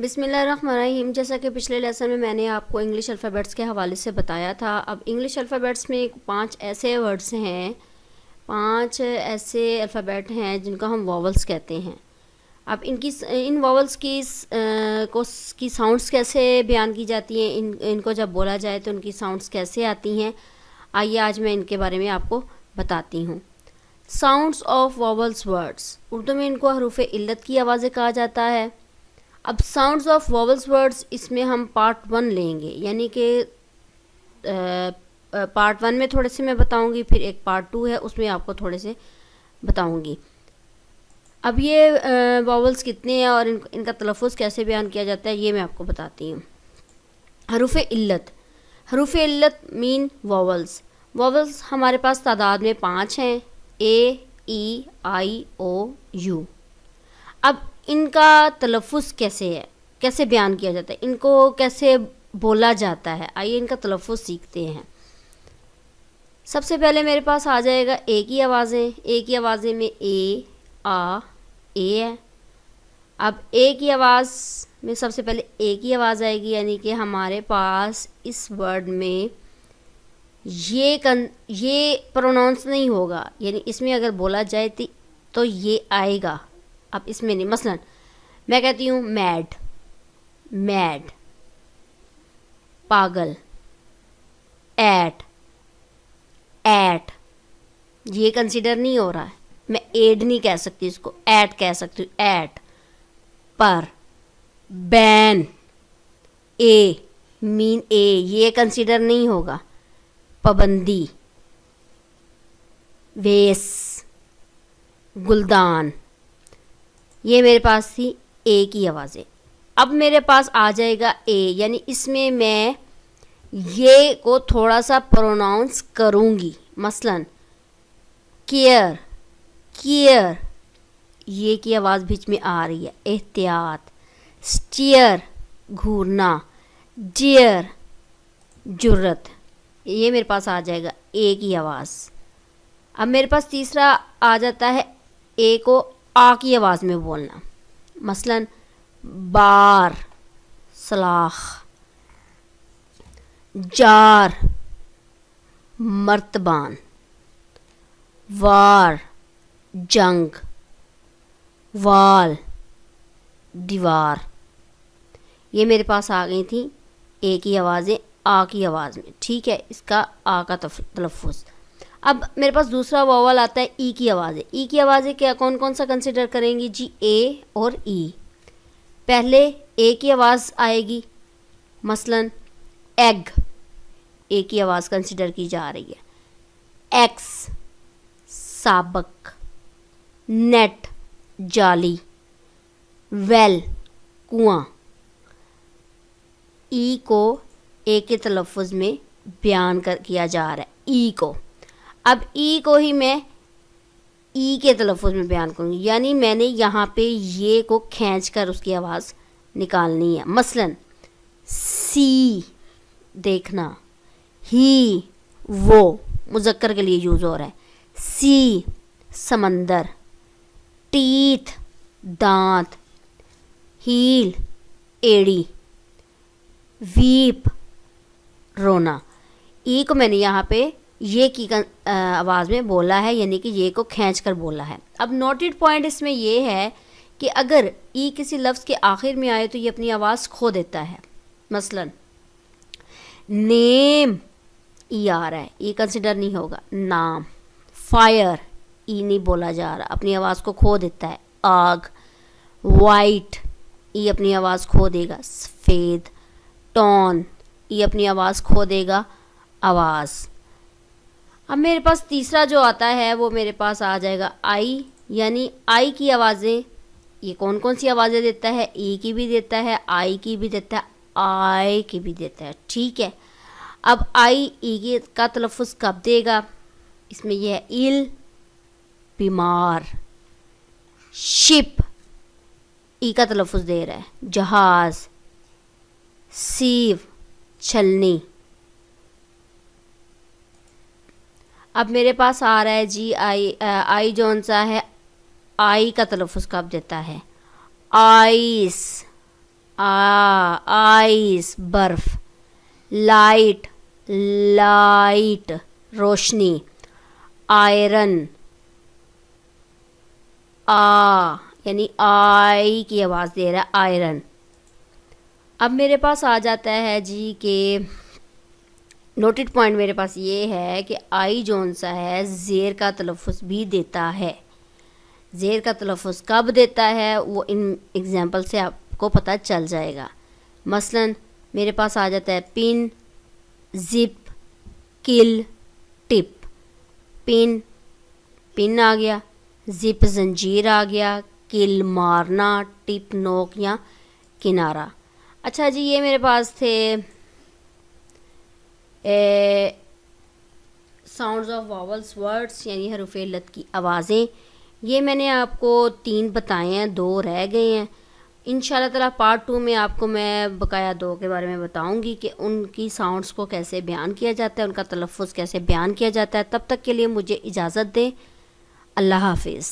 बिस्मिल्लाहिर्रहमानिर्रहीम। जैसा कि पिछले लेसन में मैंने आपको इंग्लिश अल्फ़ाबेट्स के हवाले से बताया था। अब इंग्लिश अल्फ़ाबेट्स में 5 ऐसे वर्ड्स हैं, 5 ऐसे अल्फ़ाबेट हैं जिनको हम वॉवल्स कहते हैं। अब इन वॉवल्स की साउंड्स कैसे बयान की जाती हैं, इनको जब बोला जाए तो उनकी साउंड्स कैसे आती हैं, आइए आज मैं इनके बारे में आपको बताती हूँ। Sounds of vowels words, Urdu में इनको हरूफ इल्लत की आवाज़ें कहा जाता है। अब साउंड्स ऑफ वॉवल्स वर्ड्स, इसमें हम पार्ट 1 लेंगे, यानी कि पार्ट 1 में थोड़े से मैं बताऊंगी, फिर एक पार्ट 2 है उसमें आपको थोड़े से बताऊंगी। अब ये वॉवल्स कितने हैं और इनका तलफ़ुज़ कैसे बयान किया जाता है ये मैं आपको बताती हूँ। हरूफ इल्लत, हरूफ इल्लत मीन वॉवल्स। वॉवल्स हमारे पास तादाद में 5 हैं, ए, ई, आई, ओ, यू। अब इनका तलफ़ुज़ कैसे है, कैसे बयान किया जाता है, इनको कैसे बोला जाता है, आइए इनका तलफ़ुज़ सीखते हैं। सबसे पहले मेरे पास आ जाएगा ए की आवाज़ें। ए की आवाज़ें में ए, आ, ए है। अब ए की आवाज़ में सबसे पहले ए की आवाज़ आएगी, यानी कि हमारे पास इस वर्ड में ये प्रोनाउंस नहीं होगा, यानी इसमें अगर बोला जाए तो ये आएगा। अब इसमें नहीं, मसलन मैं कहती हूँ मैड, मैड, पागल, एट, एट, ये कंसीडर नहीं हो रहा है। मैं एड नहीं कह सकती, इसको एट कह सकती हूँ, एट। पर, बैन, ए मीन ए, ये कंसीडर नहीं होगा। पाबंदी, वेस, गुलदान, ये मेरे पास थी ए की आवाज़ें। अब मेरे पास आ जाएगा ए, यानी इसमें मैं ये को थोड़ा सा प्रोनाउंस करूँगी, मसलन केयर, केयर, ये की आवाज़ बीच में आ रही है। एहतियात, स्टीयर, घूरना, डियर, जुर्रत, ये मेरे पास आ जाएगा ए की आवाज़। अब मेरे पास तीसरा आ जाता है ए को आ की आवाज़ में बोलना, मसलन बार, सलाख, जार, मर्तबान, वार, जंग, वाल, दीवार, ये मेरे पास आ गई थी ए की आवाज़ें आ की आवाज़ में। ठीक है, इसका आ का तलफ़ुज़। अब मेरे पास दूसरा वॉवल आता है ई की आवाज़ें। ई की आवाज़ें क्या, कौन कौन सा कंसिडर करेंगी जी? ए और ई। पहले ए की आवाज़ आएगी, मसलन एग, ए की आवाज़ कंसिडर की जा रही है। एक्स, साबक, नेट, जाली, वेल, कुआं। ई को ए के तलफ़ुज़ में बयान किया जा रहा है, ई को। अब ई को ही मैं ई के तलफ़ुज़ में बयान करूँगी, यानी मैंने यहाँ पे ये को खींच कर उसकी आवाज़ निकालनी है। मसलन सी, देखना, ही, वो, मुज़क्कर के लिए यूज़ हो रहा है। सी, समंदर, टीथ, दांत, हील, एड़ी, वीप, रोना। ई को मैंने यहाँ पे ये की आवाज़ में बोला है, यानी कि ये को खींच कर बोला है। अब नोटेड पॉइंट इसमें ये है कि अगर ई किसी लफ्ज़ के आखिर में आए तो ये अपनी आवाज़ खो देता है। मसलन नेम, ई आ रहा है, ई कंसिडर नहीं होगा। नाम, फायर, ई नहीं बोला जा रहा, अपनी आवाज़ को खो देता है। आग, वाइट, ई अपनी आवाज़ खो देगा। सफ़ेद, टॉन, ये अपनी आवाज़ खो देगा, आवाज़। अब मेरे पास तीसरा जो आता है वो मेरे पास आ जाएगा आई, यानी आई की आवाज़ें। ये कौन कौन सी आवाज़ें देता है? ई की भी देता है, आई की भी देता है, आई की भी देता है। ठीक है, अब आई ई का तलफ़ुज़ कब देगा? इसमें यह है इल, बीमार, शिप, ई का तलफ़ुज़ दे रहा है। जहाज़, सीव, छलनी। अब मेरे पास आ रहा है जी आई जौन सा है, आई का तलफ़ुज़ कब देता है? आइस, आइस बर्फ, लाइट लाइट रोशनी, आयरन यानी आई की आवाज़ दे रहा है आयरन। अब मेरे पास आ जाता है जी कि नोटेड पॉइंट मेरे पास ये है कि आई जौन सा है ज़ेर का तलफ़ुज़ भी देता है। ज़ेर का तलफ़ुज़ कब देता है वो इन एग्जांपल से आपको पता चल जाएगा। मसलन मेरे पास आ जाता है पिन, ज़िप, किल, टिप। पिन पिन आ गया, ज़िप जंजीर आ गया, किल मारना, टिप नोक या किनारा। अच्छा जी, ये मेरे पास थे साउंड्स ऑफ वावल्स वर्ड्स यानी हरूफ इल्लत की आवाज़ें। ये मैंने आपको 3 बताए हैं, 2 रह गए हैं। इंशाल्लाह ताला पार्ट 2 में आपको मैं बकाया 2 के बारे में बताऊंगी कि उनकी साउंड्स को कैसे बयान किया जाता है, उनका तलफ़ुज़ कैसे बयान किया जाता है। तब तक के लिए मुझे इजाज़त दें। अल्लाह हाफिज़।